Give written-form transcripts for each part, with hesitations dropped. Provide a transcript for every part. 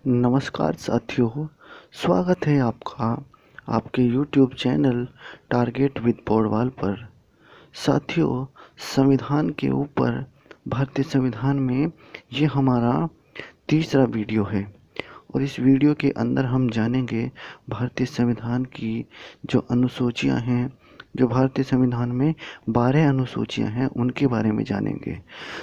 नमस्कार साथियों, स्वागत है आपका आपके YouTube channel target with Paudwal पर। साथियों, संविधान के ऊपर भारतीय संविधान में ये हमारा तीसरा वीडियो है और इस वीडियो के अंदर हम जानेंगे भारतीय संविधान की जो अनुसूचियां हैं, जो भारतीय संविधान में 12 अनुसूचियां हैं, उनके बारे में जानेंगे।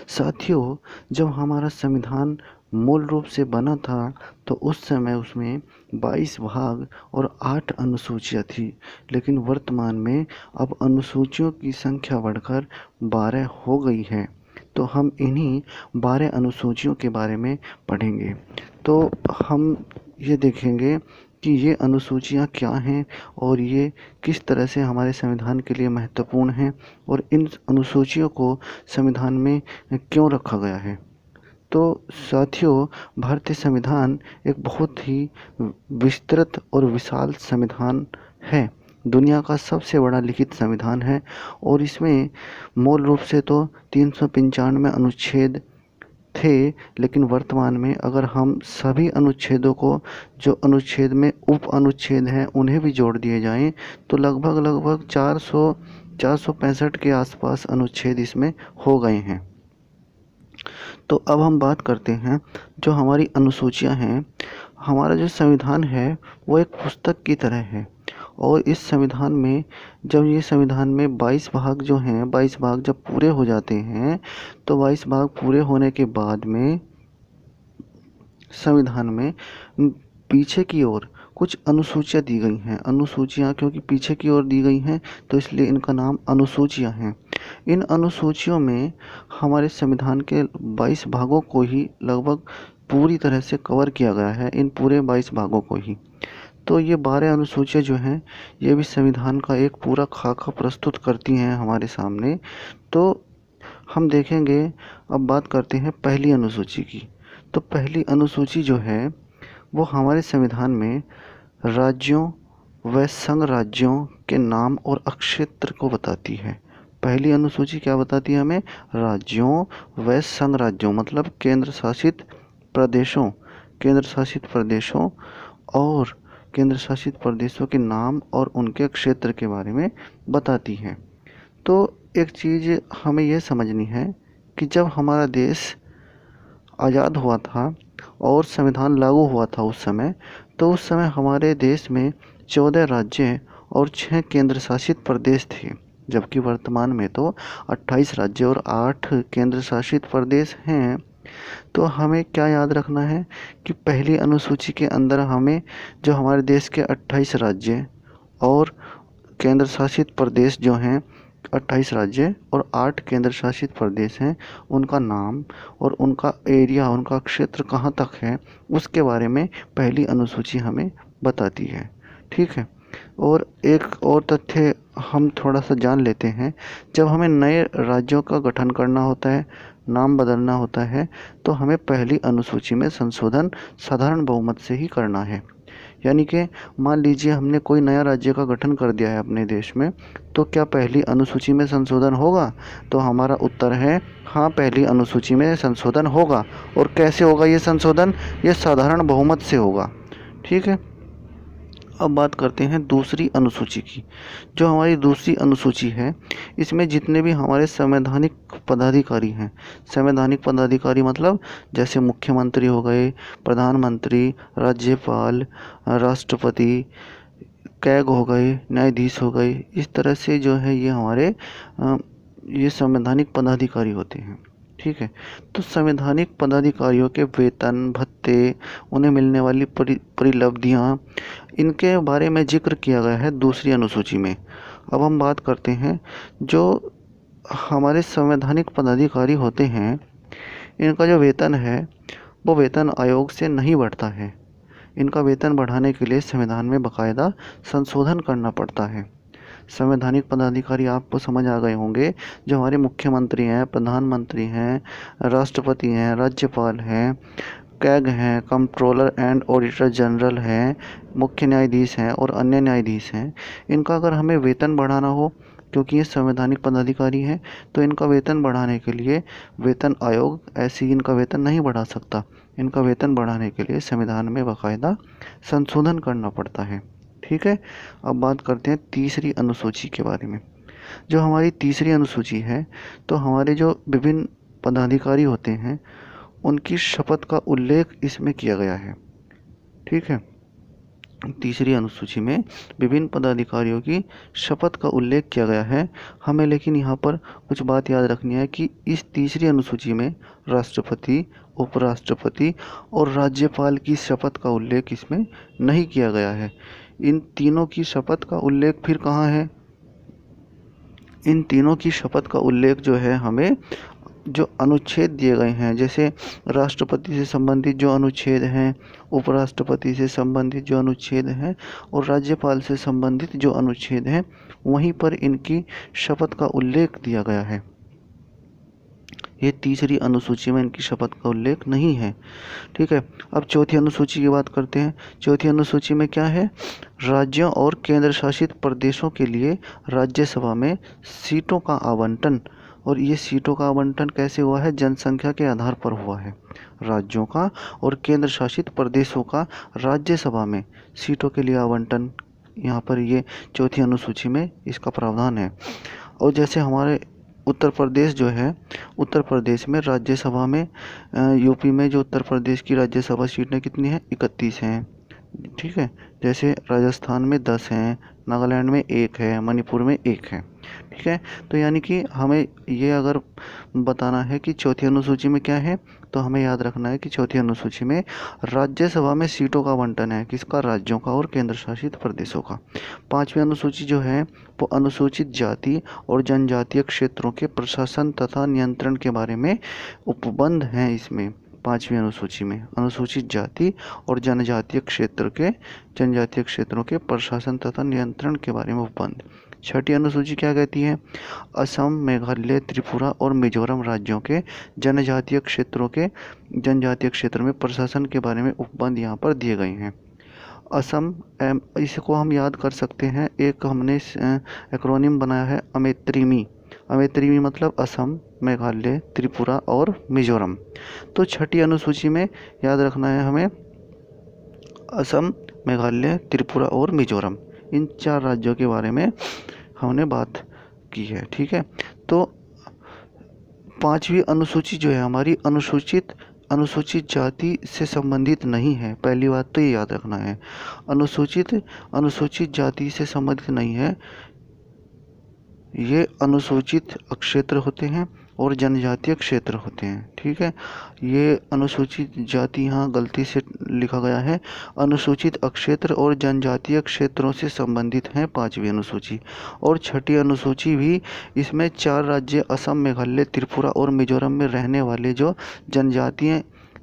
साथियों, जब हमारा संविधान मूल रूप से बना था तो उस समय उसमें 22 भाग और 8 अनुसूचियां थी, लेकिन वर्तमान में अब अनुसूचियों की संख्या बढ़कर 12 हो गई है। तो हम इन्हीं 12 अनुसूचियों के बारे में पढ़ेंगे। तो हम ये देखेंगे कि ये अनुसूचियाँ क्या हैं और ये किस तरह से हमारे संविधान के लिए महत्वपूर्ण हैं और इन अनुसूचियों को संविधान में क्यों रखा गया है। तो साथियों, भारतीय संविधान एक बहुत ही विस्तृत और विशाल संविधान है। दुनिया का सबसे बड़ा लिखित संविधान है और इसमें मूल रूप से तो 395 अनुच्छेद थे, लेकिन वर्तमान में अगर हम सभी अनुच्छेदों को, जो अनुच्छेद में उप अनुच्छेद हैं, उन्हें भी जोड़ दिए जाएं तो लगभग 465 के आसपास अनुच्छेद इसमें हो गए हैं। तो अब हम बात करते हैं जो हमारी अनुसूचियां हैं। हमारा जो संविधान है वो एक पुस्तक की तरह है और इस संविधान में जब ये संविधान में 22 भाग जो हैं, 22 भाग जब पूरे हो जाते हैं तो 22 भाग पूरे होने के बाद में संविधान में पीछे की ओर कुछ अनुसूचियाँ दी गई हैं। अनुसूचियाँ क्योंकि पीछे की ओर दी गई हैं तो इसलिए इनका नाम अनुसूचियाँ हैं। इन अनुसूचियों में हमारे संविधान के 22 भागों को ही लगभग पूरी तरह से कवर किया गया है, इन पूरे 22 भागों को ही। तो ये 12 अनुसूचियाँ जो हैं, ये भी संविधान का एक पूरा खाका प्रस्तुत करती हैं हमारे सामने। तो हम देखेंगे, अब बात करते हैं पहली अनुसूची की। तो पहली अनुसूची जो है वो हमारे संविधान में राज्यों व संघ राज्यों के नाम और अक्षेत्र को बताती है। पहली अनुसूची क्या बताती है हमें? राज्यों व संघ राज्यों मतलब केंद्र शासित प्रदेशों और केंद्र शासित प्रदेशों के नाम और उनके क्षेत्र के बारे में बताती है। तो एक चीज़ हमें यह समझनी है कि जब हमारा देश आज़ाद हुआ था और संविधान लागू हुआ था उस समय, तो उस समय हमारे देश में 14 राज्य और 6 केंद्र शासित प्रदेश थे, जबकि वर्तमान में तो 28 राज्य और 8 केंद्र शासित प्रदेश हैं। तो हमें क्या याद रखना है कि पहली अनुसूची के अंदर हमें जो हमारे देश के 28 राज्य और केंद्र शासित प्रदेश जो हैं, 28 राज्य और 8 केंद्र शासित प्रदेश हैं, उनका नाम और उनका एरिया, उनका क्षेत्र कहाँ तक है, उसके बारे में पहली अनुसूची हमें बताती है। ठीक है। और एक और तथ्य हम थोड़ा सा जान लेते हैं। जब हमें नए राज्यों का गठन करना होता है, नाम बदलना होता है, तो हमें पहली अनुसूची में संशोधन साधारण बहुमत से ही करना है। यानी कि मान लीजिए हमने कोई नया राज्य का गठन कर दिया है अपने देश में, तो क्या पहली अनुसूची में संशोधन होगा? तो हमारा उत्तर है हाँ, पहली अनुसूची में संशोधन होगा। और कैसे होगा ये संशोधन? ये साधारण बहुमत से होगा। ठीक है। अब बात करते हैं दूसरी अनुसूची की। जो हमारी दूसरी अनुसूची है, इसमें जितने भी हमारे संवैधानिक पदाधिकारी हैं, संवैधानिक पदाधिकारी मतलब जैसे मुख्यमंत्री हो गए, प्रधानमंत्री, राज्यपाल, राष्ट्रपति, कैग हो गए, न्यायाधीश हो गए, इस तरह से जो है ये हमारे ये संवैधानिक पदाधिकारी होते हैं। ठीक है। तो संवैधानिक पदाधिकारियों के वेतन, भत्ते, उन्हें मिलने वाली परिलब्धियाँ, इनके बारे में जिक्र किया गया है दूसरी अनुसूची में। अब हम बात करते हैं जो हमारे संवैधानिक पदाधिकारी होते हैं, इनका जो वेतन है वो वेतन आयोग से नहीं बढ़ता है। इनका वेतन बढ़ाने के लिए संविधान में बाकायदा संशोधन करना पड़ता है। संवैधानिक पदाधिकारी आपको समझ आ गए होंगे, जो हमारे मुख्यमंत्री हैं, प्रधानमंत्री हैं, राष्ट्रपति हैं, राज्यपाल हैं, कैग हैं, कंट्रोलर एंड ऑडिटर जनरल हैं, मुख्य न्यायाधीश हैं और अन्य न्यायाधीश हैं। इनका अगर हमें वेतन बढ़ाना हो क्योंकि ये संवैधानिक पदाधिकारी हैं, तो इनका वेतन बढ़ाने के लिए वेतन आयोग ऐसे ही इनका वेतन नहीं बढ़ा सकता। इनका वेतन बढ़ाने के लिए संविधान में बाकायदा संशोधन करना पड़ता है। ठीक है, अब बात करते हैं तीसरी अनुसूची के बारे में। जो हमारी तीसरी अनुसूची है, तो हमारे जो विभिन्न पदाधिकारी होते हैं उनकी शपथ का उल्लेख इसमें किया गया है। ठीक है, तीसरी अनुसूची में विभिन्न पदाधिकारियों की शपथ का उल्लेख किया गया है। हमें लेकिन यहाँ पर कुछ बात याद रखनी है कि इस तीसरी अनुसूची में राष्ट्रपति, उपराष्ट्रपति और राज्यपाल की शपथ का उल्लेख इसमें नहीं किया गया है। इन तीनों की शपथ का उल्लेख फिर कहाँ है? इन तीनों की शपथ का उल्लेख जो है हमें जो अनुच्छेद दिए गए हैं, जैसे राष्ट्रपति से संबंधित जो अनुच्छेद हैं, उपराष्ट्रपति से संबंधित जो अनुच्छेद हैं और राज्यपाल से संबंधित जो अनुच्छेद हैं, वहीं पर इनकी शपथ का उल्लेख दिया गया है। ये तीसरी अनुसूची में इनकी शपथ का उल्लेख नहीं है। ठीक है, अब चौथी अनुसूची की बात करते हैं। चौथी अनुसूची में क्या है? राज्यों और केंद्र शासित प्रदेशों के लिए राज्यसभा में सीटों का आवंटन। और ये सीटों का आवंटन कैसे हुआ है? जनसंख्या के आधार पर हुआ है। राज्यों का और केंद्र शासित प्रदेशों का राज्यसभा में सीटों के लिए आवंटन, यहाँ पर ये चौथी अनुसूची में इसका प्रावधान है। और जैसे हमारे उत्तर प्रदेश जो है, उत्तर प्रदेश में राज्यसभा में यूपी में जो उत्तर प्रदेश की राज्यसभा सीटें कितनी हैं? 31 हैं। ठीक है, जैसे राजस्थान में 10 हैं, नागालैंड में 1 है, मणिपुर में 1 है। ठीक है, तो यानी कि हमें ये अगर बताना है कि चौथी अनुसूची में क्या है, तो हमें याद रखना है कि चौथी अनुसूची में राज्यसभा में सीटों का आवंटन है। किसका? राज्यों का और केंद्र शासित प्रदेशों का। पांचवी अनुसूची जो है वो अनुसूचित जाति और जनजातीय क्षेत्रों के प्रशासन तथा नियंत्रण के बारे में उपबंध हैं। इसमें पांचवी अनुसूची में अनुसूचित जाति और जनजातीय क्षेत्रों के प्रशासन तथा नियंत्रण के बारे में उपबंध। छठी अनुसूची क्या कहती है? असम, मेघालय, त्रिपुरा और मिजोरम राज्यों के जनजातीय क्षेत्र में प्रशासन के बारे में उपबंध यहाँ पर दिए गए हैं। असम, इसको हम याद कर सकते हैं, एक हमने एक्रोनिम बनाया है अमेत्रिमी। अमेत्रिमी मतलब असम, मेघालय, त्रिपुरा और मिजोरम। तो छठी अनुसूची में याद रखना है हमें असम, मेघालय, त्रिपुरा और मिजोरम, इन 4 राज्यों के बारे में हमने बात की है। ठीक है, तो पांचवी अनुसूची जो है हमारी अनुसूचित जाति से संबंधित नहीं है। पहली बात तो ये याद रखना है, अनुसूचित जाति से संबंधित नहीं है। ये अनुसूचित क्षेत्र होते हैं और जनजातीय क्षेत्र होते हैं। ठीक है, ये अनुसूचित जाति यहाँ गलती से लिखा गया है। अनुसूचित क्षेत्र और जनजातीय क्षेत्रों से संबंधित हैं पांचवी अनुसूची। और छठी अनुसूची भी, इसमें 4 राज्य असम, मेघालय, त्रिपुरा और मिजोरम में रहने वाले जो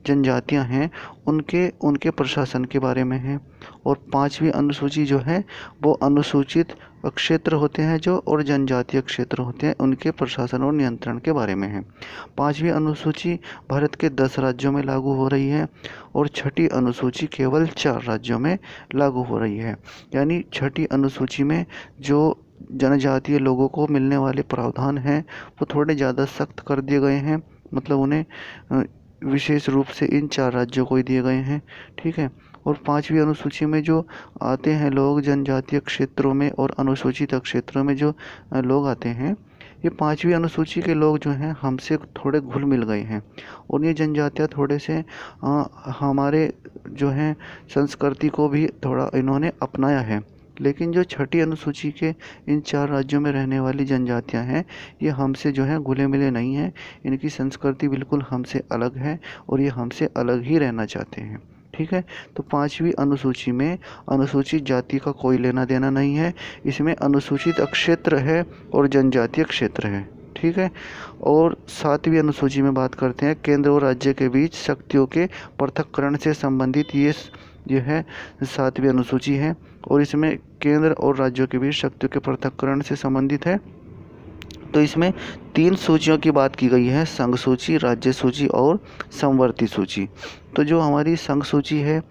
जनजातियां हैं उनके प्रशासन के बारे में है। और पांचवी अनुसूची जो है वो अनुसूचित क्षेत्र होते हैं जो और जनजातीय क्षेत्र होते हैं, उनके प्रशासन और नियंत्रण के बारे में है। पांचवी अनुसूची भारत के 10 राज्यों में लागू हो रही है और छठी अनुसूची केवल 4 राज्यों में लागू हो रही है। यानी छठी अनुसूची में जो जनजातीय लोगों को मिलने वाले प्रावधान हैं वो थोड़े ज़्यादा सख्त कर दिए गए हैं, मतलब उन्हें विशेष रूप से इन 4 राज्यों को ही दिए गए हैं। ठीक है, और पांचवी अनुसूची में जो आते हैं लोग जनजातीय क्षेत्रों में और अनुसूचित क्षेत्रों में जो लोग आते हैं, ये पांचवी अनुसूची के लोग जो हैं हमसे थोड़े घुल मिल गए हैं और ये जनजातियाँ थोड़े से हमारे जो हैं संस्कृति को भी थोड़ा इन्होंने अपनाया है। लेकिन जो छठी अनुसूची के इन 4 राज्यों में रहने वाली जनजातियां हैं, ये हमसे जो है घुले मिले नहीं हैं। इनकी संस्कृति बिल्कुल हमसे अलग है और ये हमसे अलग ही रहना चाहते हैं। ठीक है, तो पांचवी अनुसूची में अनुसूचित जाति का कोई लेना देना नहीं है। इसमें अनुसूचित क्षेत्र है और जनजातीय क्षेत्र है। ठीक है, और 7वीं अनुसूची में बात करते हैं केंद्र और राज्य के बीच शक्तियों के पृथक्करण से संबंधित। ये है 7वीं अनुसूची है और इसमें केंद्र और राज्यों के बीच शक्तियों के पृथक्करण से संबंधित है। तो इसमें 3 सूचियों की बात की गई है, संघ सूची, राज्य सूची और समवर्ती सूची। तो जो हमारी संघ सूची है,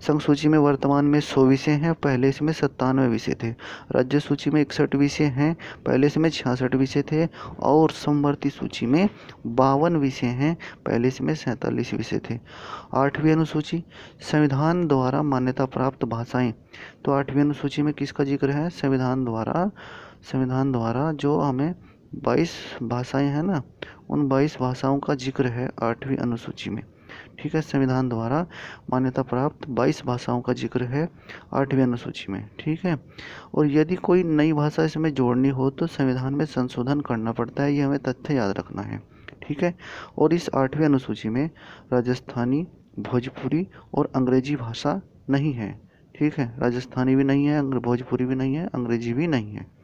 संघ सूची में वर्तमान में 100 विषय हैं, पहले इसमें 97 विषय थे। राज्य सूची में 61 विषय हैं, पहले इसमें 66 विषय थे। और समवर्ती सूची में 52 विषय हैं, पहले इसमें 47 विषय थे। 8वीं अनुसूची, संविधान द्वारा मान्यता प्राप्त भाषाएं। तो 8वीं अनुसूची में किसका जिक्र है? संविधान द्वारा जो हमें 22 भाषाएं हैं ना, उन 22 भाषाओं का जिक्र है 8वीं अनुसूची में। ठीक है, संविधान द्वारा मान्यता प्राप्त 22 भाषाओं का जिक्र है 8वीं अनुसूची में। ठीक है, और यदि कोई नई भाषा इसमें जोड़नी हो तो संविधान में संशोधन करना पड़ता है, ये हमें तथ्य याद रखना है। ठीक है, और इस 8वीं अनुसूची में राजस्थानी, भोजपुरी और अंग्रेजी भाषा नहीं है। ठीक है, राजस्थानी भी नहीं है, भोजपुरी भी नहीं है, अंग्रेजी भी नहीं है।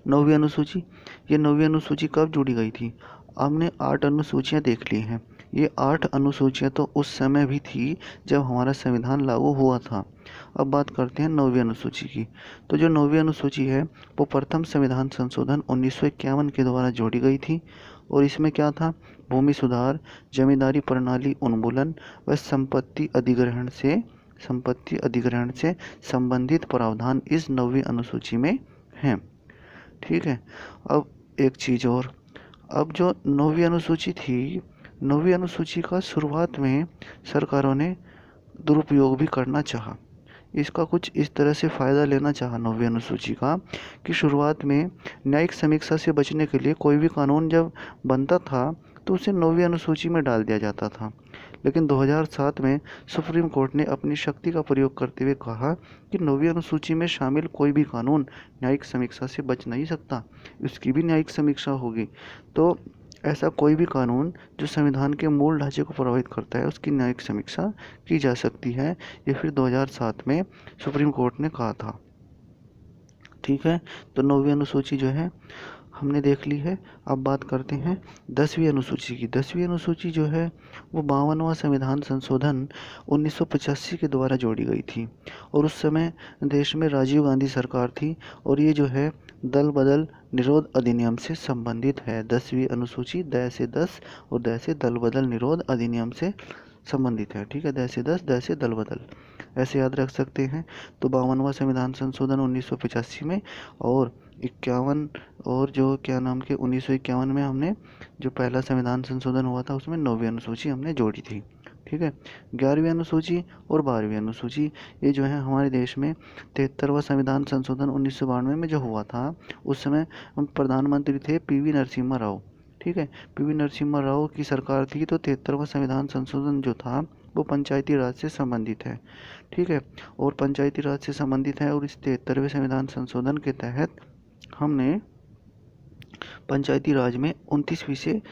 9वीं अनुसूची, ये 9वीं अनुसूची कब जोड़ी गई थी? हमने 8 अनुसूचियाँ देख ली हैं। ये 8 अनुसूचियाँ तो उस समय भी थी जब हमारा संविधान लागू हुआ था। अब बात करते हैं 9वीं अनुसूची की। तो जो 9वीं अनुसूची है वो प्रथम संविधान संशोधन 1951 के द्वारा जोड़ी गई थी। और इसमें क्या था? भूमि सुधार, जमींदारी प्रणाली उन्मूलन व संपत्ति अधिग्रहण से संबंधित प्रावधान इस 9वीं अनुसूची में हैं। ठीक है, अब एक चीज़ और, अब जो 9वीं अनुसूची थी, 9वीं अनुसूची का शुरुआत में सरकारों ने दुरुपयोग भी करना चाहा। इसका कुछ इस तरह से फ़ायदा लेना चाहा 9वीं अनुसूची का कि शुरुआत में न्यायिक समीक्षा से बचने के लिए कोई भी कानून जब बनता था तो उसे 9वीं अनुसूची में डाल दिया जाता था। लेकिन 2007 में सुप्रीम कोर्ट ने अपनी शक्ति का प्रयोग करते हुए कहा कि 9वीं अनुसूची में शामिल कोई भी कानून न्यायिक समीक्षा से बच नहीं सकता, उसकी भी न्यायिक समीक्षा होगी। तो ऐसा कोई भी कानून जो संविधान के मूल ढांचे को प्रभावित करता है उसकी न्यायिक समीक्षा की जा सकती है, ये फिर 2007 में सुप्रीम कोर्ट ने कहा था। ठीक है, तो 9वीं अनुसूची जो है हमने देख ली है। अब बात करते हैं 10वीं अनुसूची की। 10वीं अनुसूची जो है वो 52वां संविधान संशोधन 1985 के द्वारा जोड़ी गई थी। और उस समय देश में राजीव गांधी सरकार थी और ये जो है दल बदल निरोध अधिनियम से संबंधित है। 10वीं अनुसूची द से 10 और द से दल बदल निरोध अधिनियम से संबंधित है। ठीक है, द से 10, द से दल बदल, ऐसे याद रख सकते हैं। तो 52वां संविधान संशोधन 1985 में और 51 और जो क्या नाम के 1951 में हमने जो पहला संविधान संशोधन हुआ था उसमें 9वीं अनुसूची हमने जोड़ी थी। ठीक है, 11वीं अनुसूची और 12वीं अनुसूची, ये जो है हमारे देश में 73वां संविधान संशोधन 1992 में जो हुआ था उस समय प्रधानमंत्री थे पीवी नरसिम्हा राव। ठीक है, पीवी नरसिम्हा राव की सरकार थी। तो 73वां संविधान संशोधन जो था वो पंचायती राज से संबंधित है। ठीक है, और पंचायती राज से संबंधित है और इस 73वें संविधान संशोधन के तहत हमने पंचायती राज में 29 विषय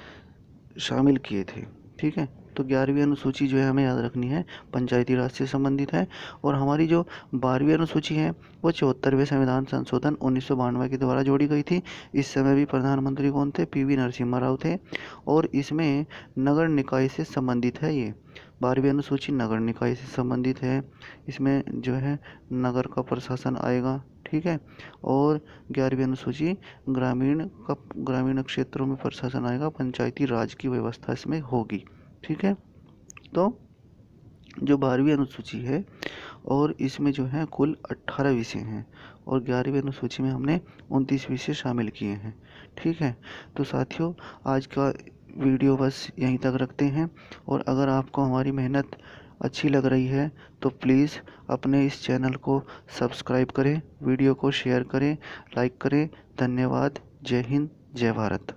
शामिल किए थे। ठीक है, तो 11वीं अनुसूची जो है हमें याद रखनी है, पंचायती राज से संबंधित है। और हमारी जो 12वीं अनुसूची है वो 74वें संविधान संशोधन 1992 के द्वारा जोड़ी गई थी। इस समय भी प्रधानमंत्री कौन थे? पीवी नरसिम्हा राव थे। और इसमें नगर निकाय से संबंधित है। ये 12वीं अनुसूची नगर निकाय से संबंधित है। इसमें जो है नगर का प्रशासन आएगा। ठीक है, और 11वीं अनुसूची ग्रामीण क्षेत्रों में प्रशासन आएगा, पंचायती राज की व्यवस्था इसमें होगी। ठीक है, तो जो 12वीं अनुसूची है और इसमें जो है कुल 18 विषय हैं और 11वीं अनुसूची में हमने 29 विषय शामिल किए हैं। ठीक है, तो साथियों आज का वीडियो बस यहीं तक रखते हैं। और अगर आपको हमारी मेहनत अच्छी लग रही है तो प्लीज़ अपने इस चैनल को सब्सक्राइब करें, वीडियो को शेयर करें, लाइक करें। धन्यवाद। जय हिंद, जय भारत।